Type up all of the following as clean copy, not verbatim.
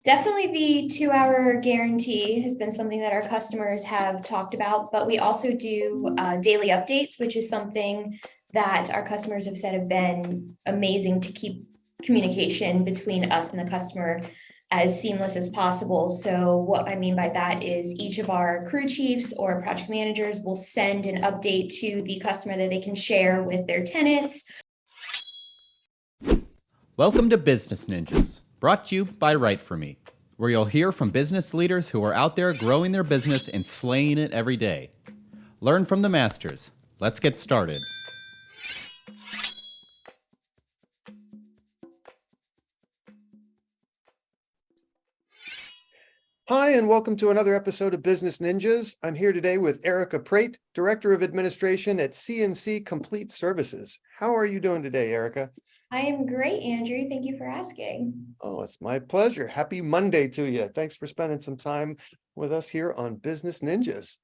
Definitely the 2 hour guarantee has been something that our customers have talked about, but we also do daily updates, which is something that our customers have said have been amazing to keep communication between us and the customer as seamless as possible. So what I mean by that is each of our crew chiefs or project managers will send an update to the customer that they can share with their tenants. Welcome to Business Ninjas, brought to you by WriteForMe, where you'll hear from business leaders who are out there growing their business and slaying it every day. Learn from the masters. Let's get started. Hi, and welcome to another episode of Business Ninjas. I'm here today with Erika Prate, Director of Administration at C&C Complete Services. How are you doing today, Erika? I am great, Andrew. Thank you for asking. Oh, it's my pleasure. Happy Monday to you. Thanks for spending some time with us here on Business Ninjas.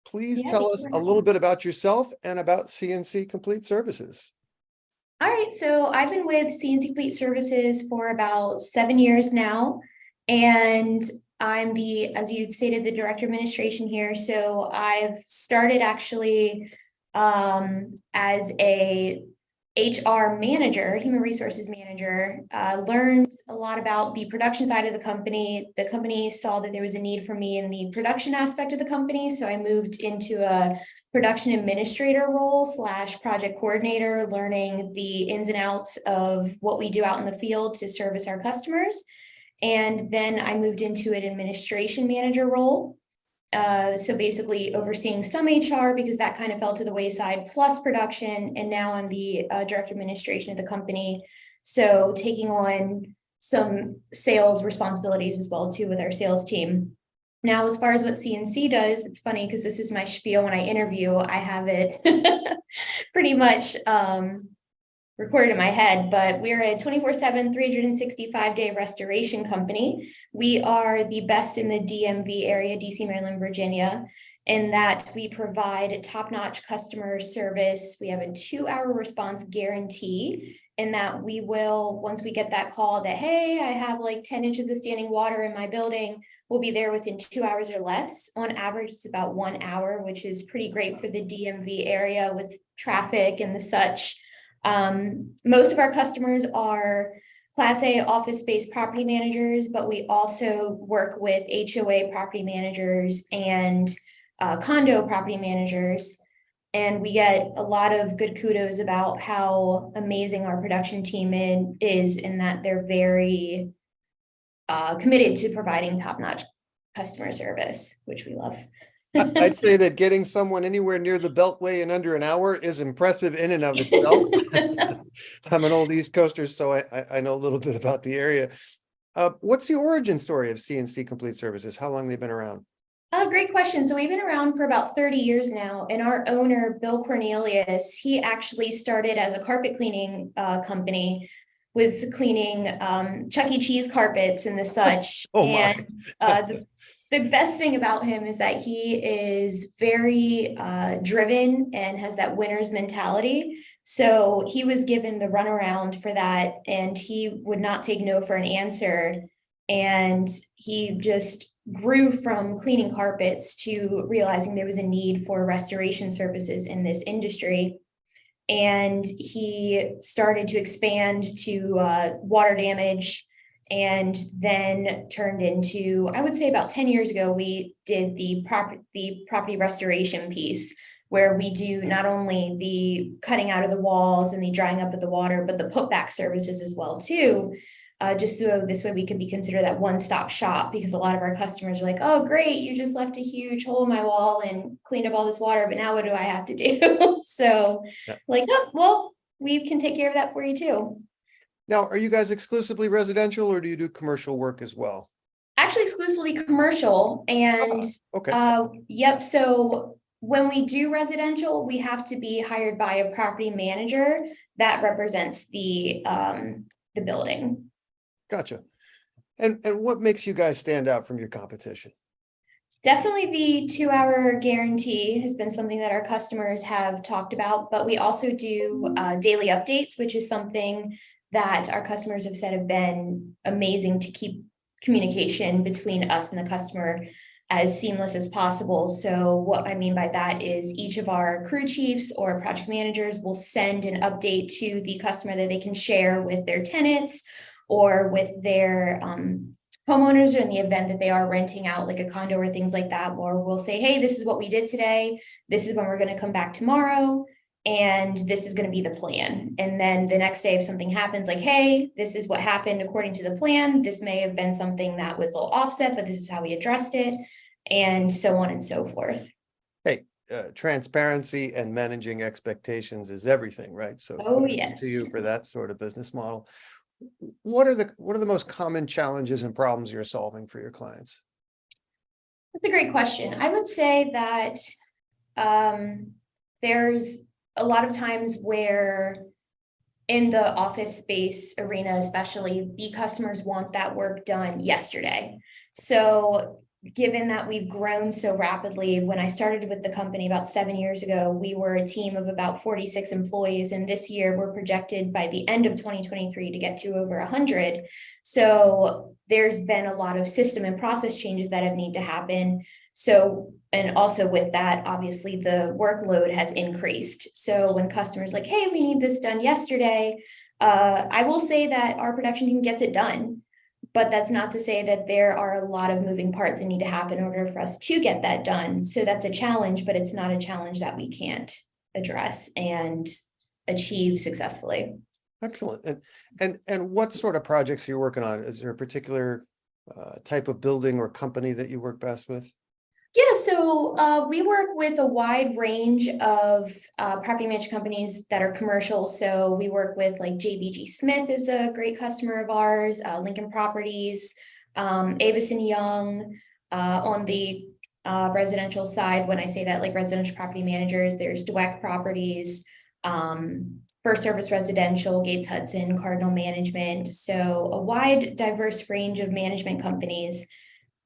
Please tell us a little bit about yourself and about C&C Complete Services. All right, so I've been with C&C Complete Services for about 7 years now, and I'm as you stated, the Director of Administration here. So I've started actually as a HR manager, human resources manager, learned a lot about the production side of the company. The company saw that there was a need for me in the production aspect of the company. So I moved into a production administrator role / project coordinator, learning the ins and outs of what we do out in the field to service our customers. And then I moved into an administration manager role. So basically overseeing some HR because that kind of fell to the wayside, plus production. And now I'm the director of administration of the company. So taking on some sales responsibilities as well too with our sales team. Now, as far as what C&C does, it's funny because this is my spiel when I interview. I have it pretty much recorded in my head, but we're a 24/7, 365-day restoration company. We are the best in the DMV area, DC, Maryland, Virginia, in that we provide top-notch customer service. We have a 2-hour response guarantee in that we will, once we get that call that, hey, I have like 10 inches of standing water in my building, we'll be there within 2 hours or less. On average, it's about 1 hour, which is pretty great for the DMV area with traffic and the such. Most of our customers are Class A office space property managers, but we also work with HOA property managers and condo property managers. And we get a lot of good kudos about how amazing our production team is in that they're very committed to providing top-notch customer service, which we love. I'd say that getting someone anywhere near the Beltway in under an hour is impressive in and of itself. I'm an old East Coaster, so I know a little bit about the area. What's the origin story of C&C Complete Services? How long they've been around? Great question. So we've been around for about 30 years now, and our owner, Bill Cornelius, he actually started as a carpet cleaning company, was cleaning Chuck E. Cheese carpets and the such. Oh and the best thing about him is that he is very driven and has that winner's mentality. So he was given the runaround for that, and he would not take no for an answer. And he just grew from cleaning carpets to realizing there was a need for restoration services in this industry. And he started to expand to water damage, and then turned into, I would say about 10 years ago, we did the property restoration piece, where we do not only the cutting out of the walls and the drying up of the water, but the putback services as well too. Just so this way we could be considered that one-stop shop, because a lot of our customers are like, oh, great, you just left a huge hole in my wall and cleaned up all this water, but now what do I have to do? So like, oh, well, we can take care of that for you too. Now, are you guys exclusively residential, or do you do commercial work as well? Actually, exclusively commercial. And okay. Yep. So when we do residential, we have to be hired by a property manager that represents the building. Gotcha. And what makes you guys stand out from your competition? Definitely the 2-hour guarantee has been something that our customers have talked about, but we also do daily updates, which is something that our customers have said have been amazing to keep communication between us and the customer as seamless as possible. So what I mean by that is each of our crew chiefs or project managers will send an update to the customer that they can share with their tenants or with their homeowners, or in the event that they are renting out like a condo or things like that, or we'll say, hey, this is what we did today. This is when we're going to come back tomorrow. And this is going to be the plan. And then the next day, if something happens, like, hey, this is what happened according to the plan. This may have been something that was a little offset, but this is how we addressed it, and so on and so forth. Hey, transparency and managing expectations is everything, right? So Oh, kudos yes. to you for that sort of business model. What are the most common challenges and problems you're solving for your clients? That's a great question. I would say that there's a lot of times where in the office space arena, especially, the customers want that work done yesterday. So given that we've grown so rapidly, when I started with the company about 7 years ago, we were a team of about 46 employees. And this year we're projected by the end of 2023 to get to over 100. So there's been a lot of system and process changes that have need to happen. So, and also with that, obviously the workload has increased. So when customers like, hey, we need this done yesterday, I will say that our production team gets it done. But that's not to say that there are a lot of moving parts that need to happen in order for us to get that done. So that's a challenge, but it's not a challenge that we can't address and achieve successfully. Excellent. And what sort of projects are you working on? Is there a particular type of building or company that you work best with? Yeah, so we work with a wide range of property management companies that are commercial. So we work with like JBG Smith is a great customer of ours, Lincoln Properties, Avis and Young. On the residential side, when I say that, like residential property managers, there's Dweck Properties, First Service Residential, Gates Hudson, Cardinal Management. So a wide, diverse range of management companies,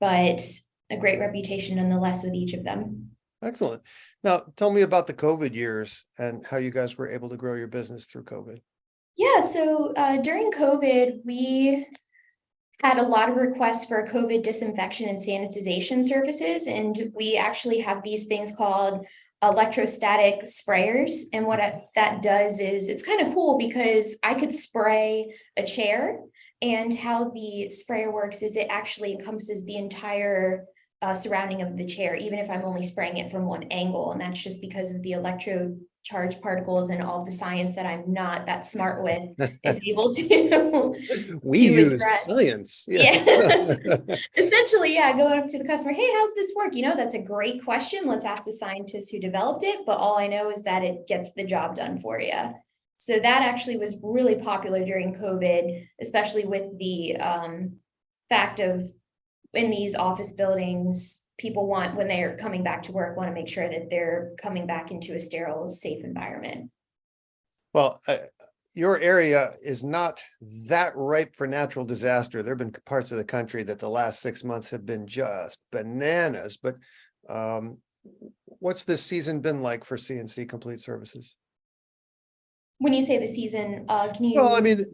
but a great reputation nonetheless with each of them. Excellent. Now, tell me about the COVID years and how you guys were able to grow your business through COVID. Yeah, so during COVID, we had a lot of requests for COVID disinfection and sanitization services, and we actually have these things called electrostatic sprayers. And what that does is it's kind of cool because I could spray a chair, and how the sprayer works is it actually encompasses the entire surrounding of the chair, even if I'm only spraying it from one angle. And that's just because of the electrocharged particles and all of the science that I'm not that smart with is able to. We to use address. science. Yeah. Essentially, yeah, going up to the customer, hey, how's this work? You know, that's a great question. Let's ask the scientist who developed it. But all I know is that it gets the job done for you. So that actually was really popular during COVID, especially with the fact of in these office buildings, people want, when they are coming back to work, want to make sure that they're coming back into a sterile, safe environment. Well, your area is not that ripe for natural disaster. There have been parts of the country that the last 6 months have been just bananas. But what's this season been like for C&C Complete Services? When you say the season, can you? Well, I mean,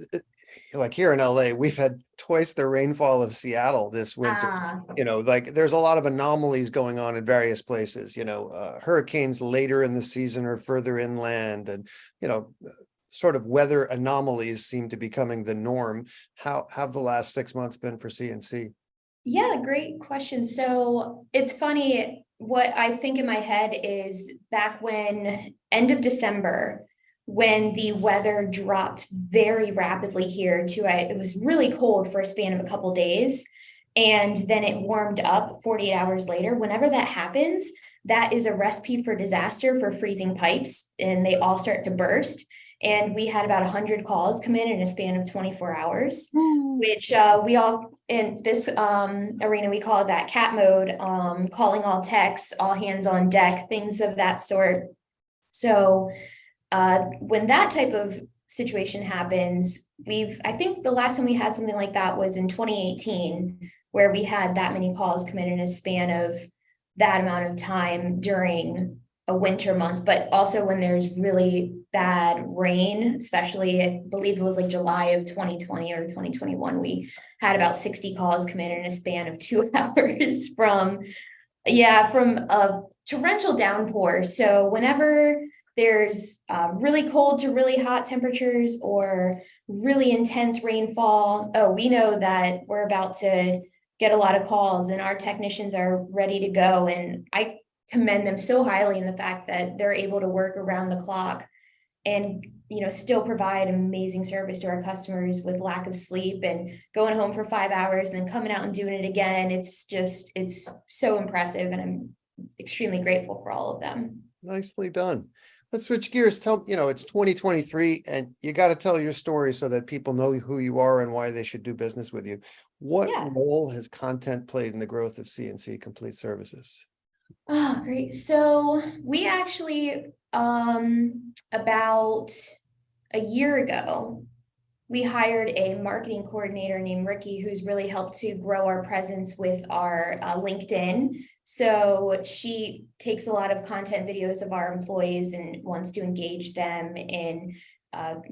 like here in LA, we've had twice the rainfall of Seattle this winter. You know, like there's a lot of anomalies going on in various places, you know, hurricanes later in the season or further inland, and, you know, sort of weather anomalies seem to be becoming the norm. How have the last 6 months been for C&C? Yeah, great question. So it's funny, what I think in my head is back when end of December, when the weather dropped very rapidly here to, it was really cold for a span of a couple days, and then it warmed up 48 hours later. Whenever that happens, that is a recipe for disaster for freezing pipes, and they all start to burst. And we had about 100 calls come in a span of 24 hours, which we all in this arena, we call that cat mode, calling all techs, all hands on deck, things of that sort. So when that type of situation happens, I think the last time we had something like that was in 2018, where we had that many calls come in a span of that amount of time during a winter months, but also when there's really bad rain, especially I believe it was like July of 2020 or 2021. We had about 60 calls come in a span of 2 hours from a torrential downpour. So whenever there's really cold to really hot temperatures or really intense rainfall, we know that we're about to get a lot of calls and our technicians are ready to go. And I commend them so highly in the fact that they're able to work around the clock and still provide amazing service to our customers with lack of sleep and going home for 5 hours and then coming out and doing it again. It's so impressive, and I'm extremely grateful for all of them. Nicely done. Let's switch gears. It's 2023 and you got to tell your story so that people know who you are and why they should do business with you. What role has content played in the growth of C&C Complete Services? Oh, great. So we actually, about a year ago, we hired a marketing coordinator named Ricky, who's really helped to grow our presence with our LinkedIn. So she takes a lot of content videos of our employees and wants to engage them in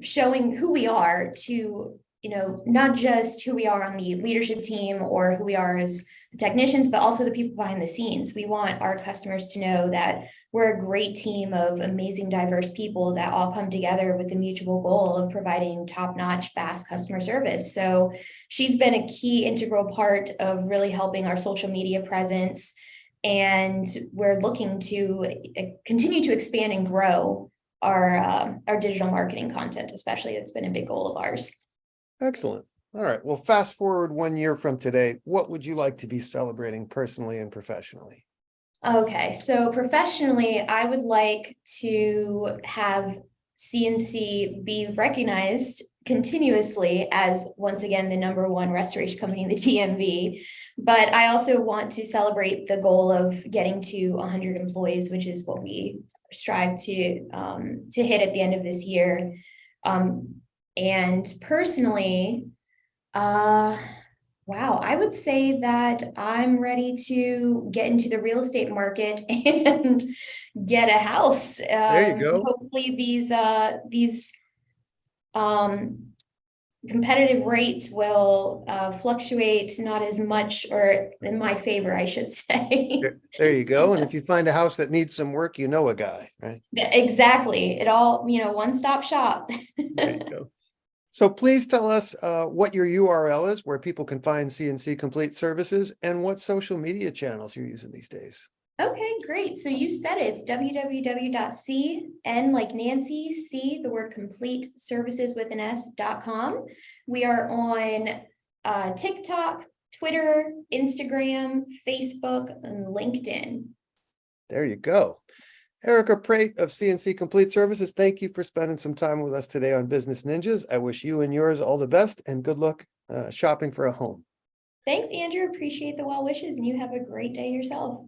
showing who we are to, not just who we are on the leadership team or who we are as the technicians, but also the people behind the scenes. We want our customers to know that we're a great team of amazing, diverse people that all come together with the mutual goal of providing top-notch, fast customer service. So she's been a key integral part of really helping our social media presence. And we're looking to continue to expand and grow our digital marketing content, especially. It's been a big goal of ours. Excellent. All right. Well, fast forward 1 year from today, what would you like to be celebrating personally and professionally? Okay, so professionally, I would like to have C&C be recognized continuously as, once again, the #1 restoration company in the DMV. But I also want to celebrate the goal of getting to 100 employees, which is what we strive to hit at the end of this year. And personally, wow, I would say that I'm ready to get into the real estate market and get a house. There you go. Hopefully these competitive rates will fluctuate not as much, or in my favor, I should say. There you go. And if you find a house that needs some work, you know a guy, right? Exactly. It all, one-stop shop. There you go. So please tell us what your URL is, where people can find C&C Complete Services, and what social media channels you're using these days. Okay, great. So you said it. It's www.cn like Nancy, C, the word complete services with an S.com. We are on TikTok, Twitter, Instagram, Facebook, and LinkedIn. There you go. Erika Prate of C&C Complete Services, thank you for spending some time with us today on Business Ninjas. I wish you and yours all the best and good luck shopping for a home. Thanks, Andrew. Appreciate the well wishes, and you have a great day yourself.